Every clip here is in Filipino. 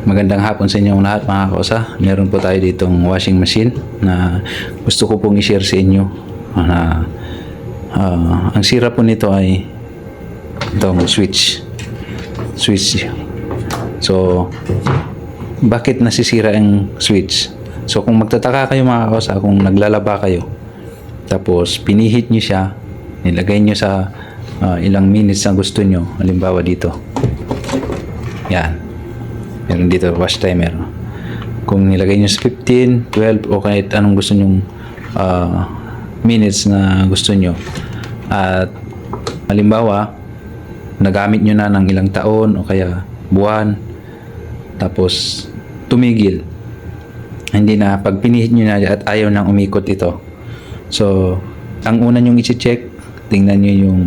Magandang hapon sa inyong lahat mga kausa. Meron po tayo ditong washing machine na gusto ko pong i-share sa inyo na ang sira po nito ay itong switch. So, bakit nasisira ang switch? So, kung magtataka kayo mga kausa, kung naglalaba kayo, tapos pinihit nyo siya, nilagay nyo sa ilang minutes na gusto nyo, halimbawa dito. Yan. Meron dito wash timer. Kung nilagay nyo sa 15, 12 o kahit anong gusto nyong minutes na gusto nyo, at halimbawa nagamit nyo na ng ilang taon o kaya buwan, tapos tumigil, hindi na, pag pinihit nyo na at ayaw nang umikot ito, so ang una nyong i-check, tingnan nyo yung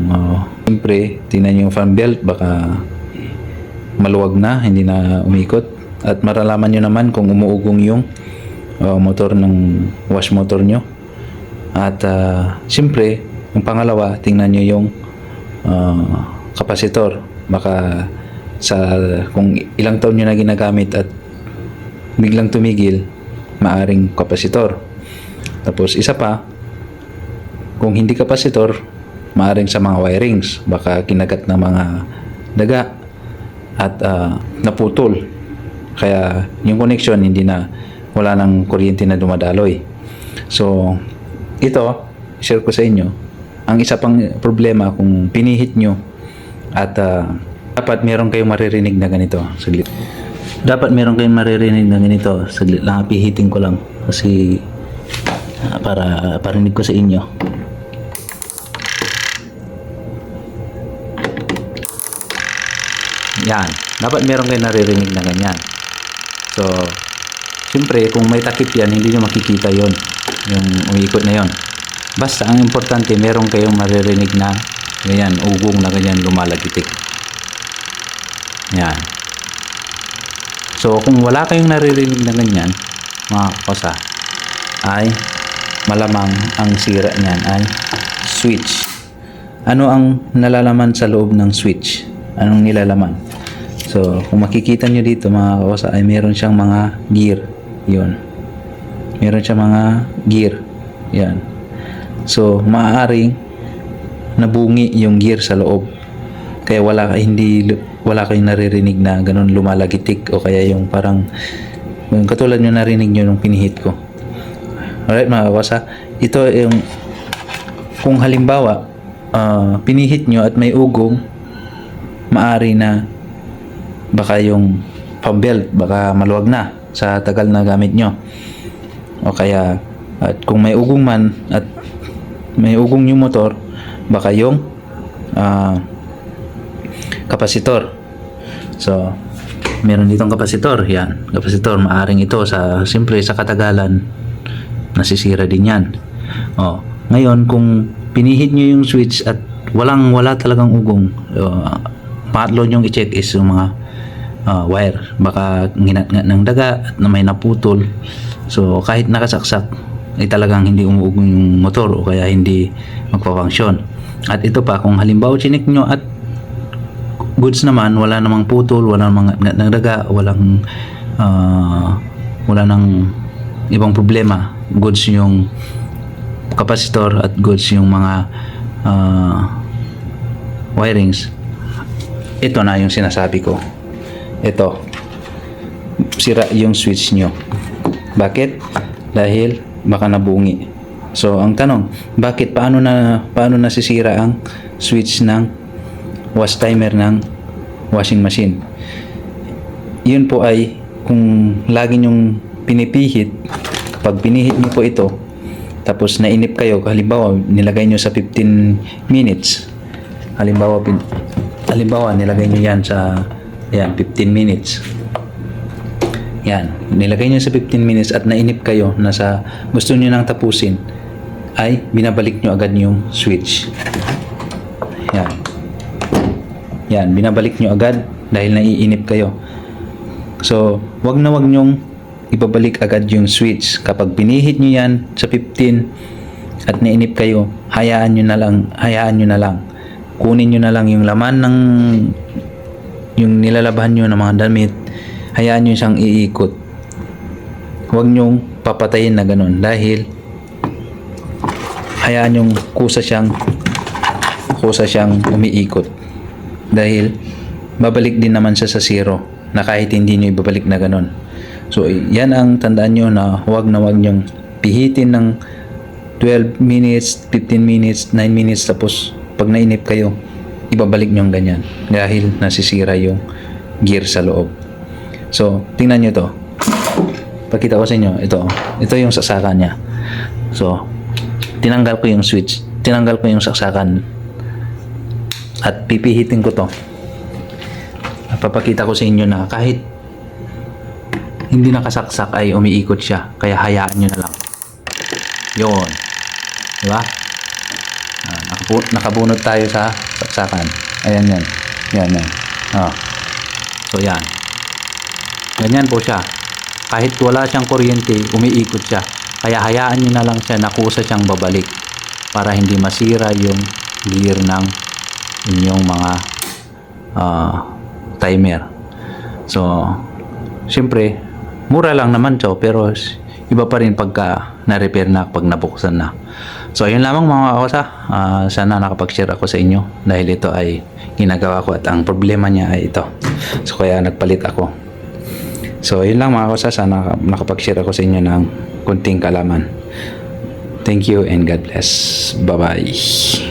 siyempre tingnan nyo yung fan belt, baka maluwag na, hindi na umikot, at maralaman nyo naman kung umuugong yung motor ng wash motor nyo. At siyempre yung pangalawa, tingnan nyo yung kapasitor, baka kung ilang taon nyo na ginagamit at biglang tumigil, maaring kapasitor. Tapos isa pa, kung hindi kapasitor, maaring sa mga wirings, baka kinagat ng mga daga at naputol, kaya yung connection hindi na, wala nang kuryente na dumadaloy. So ito, share ko sa inyo ang isa pang problema kung pinihit nyo, at dapat meron kayong maririnig na ganito. Saglit. Dapat meron kayong maririnig na ganito. Saglit lang, pihitin ko lang kasi para parinig ko sa inyo. Yan. Dapat meron kayo naririnig na ganyan. So, siyempre, kung may takip yan, hindi nyo makikita yon, yung umiikot na yon. Basta, ang importante, meron kayong maririnig na ganyan, ugong na ganyan, lumalagitik. Yan. So, kung wala kayong naririnig na ganyan, mga kausa, ay malamang ang sira niyan ay switch. Ano ang nalalaman sa loob ng switch? Anong nilalaman? So, kung makikita nyo dito mga kausa, ay meron siyang mga gear. Yun. Meron siyang mga gear. Yan. So, maaaring nabungi yung gear sa loob. Kaya wala kayong naririnig na ganun lumalagitik, o kaya yung parang yung katulad nyo narinig nyo nung pinihit ko. Alright mga kausa, ito yung kung halimbawa pinihit nyo at may ugong, maari na baka yung pambelt baka maluwag na sa tagal na gamit nyo, o kaya at kung may ugong man at may ugong yung motor, baka yung kapasitor. So meron ditong kapasitor. Yan, kapasitor, maaring ito siyempre sa katagalan nasisira din yan. Ngayon kung pinihit nyo yung switch at wala talagang ugong, pangatlo nyong i-check is yung mga wire, baka nginat-ngat ng daga at na may naputol. So kahit nakasaksak ay talagang hindi umuugong yung motor, o kaya hindi magpa-function. At ito pa, kung halimbawa chinik nyo at goods naman, wala namang putol, wala namang ngat ng daga, wala nang ibang problema, goods yung kapasitor at goods yung mga wirings, ito na yung sinasabi ko. Ito, sira yung switch nyo. Bakit? Dahil baka nabungi. So ang tanong, bakit, paano nasisira ang switch ng wash timer ng washing machine? Yun po ay kung lagi nyong pinipihit, kapag pinihit nyo po ito tapos nainip kayo, halimbawa nilagay nyo sa 15 minutes, halimbawa nilagay nyo yan sa 15 minutes. Yan, nilagay nyo sa 15 minutes at nainip kayo na gusto nyo nang tapusin, ay binabalik nyo agad yung switch. Yan, binabalik nyo agad dahil naiinip kayo. So wag nyong ibabalik agad yung switch. Kapag pinihit nyo yan sa 15 at nainip kayo, hayaan nyo na lang. Kunin nyo na lang yung laman ng yung nilalabahan nyo ng mga damit, hayaan nyo siyang iikot. Huwag nyong papatayin na ganun dahil hayaan yung kusa siyang umiikot dahil babalik din naman siya sa zero na kahit hindi nyo ibabalik na ganun. So yan ang tandaan nyo na huwag nyong pihitin ng 12 minutes, 15 minutes, 9 minutes tapos pag nainip kayo ibabalik nyo ganyan dahil nasisira yung gear sa loob. So tingnan nyo to, pakita ko sa inyo, ito yung saksakan niya. So tinanggal ko yung switch, tinanggal ko yung saksakan at pipihitin ko to. Papakita ko sa inyo na kahit hindi nakasaksak ay umiikot siya, kaya hayaan nyo na lang. Yun, di ba? Nakabunot tayo sa saksakan. Ayan yan. So yan, ganyan po siya. Kahit wala siyang kuryente, umiikot siya. Kaya hayaan nyo na lang siya na kusa siyang babalik para hindi masira yung gear ng inyong mga timer. So, siyempre, mura lang naman to, pero iba pa rin pagka na-repair na, pag nabuksan na. So, ayun lamang mga kakosa. Sana nakapag-share ako sa inyo dahil ito ay ginagawa ko at ang problema niya ay ito. So, kaya nagpalit ako. So, ayun lang mga kakosa. Sana nakapag-share ako sa inyo ng kunting kalaman. Thank you and God bless. Bye-bye.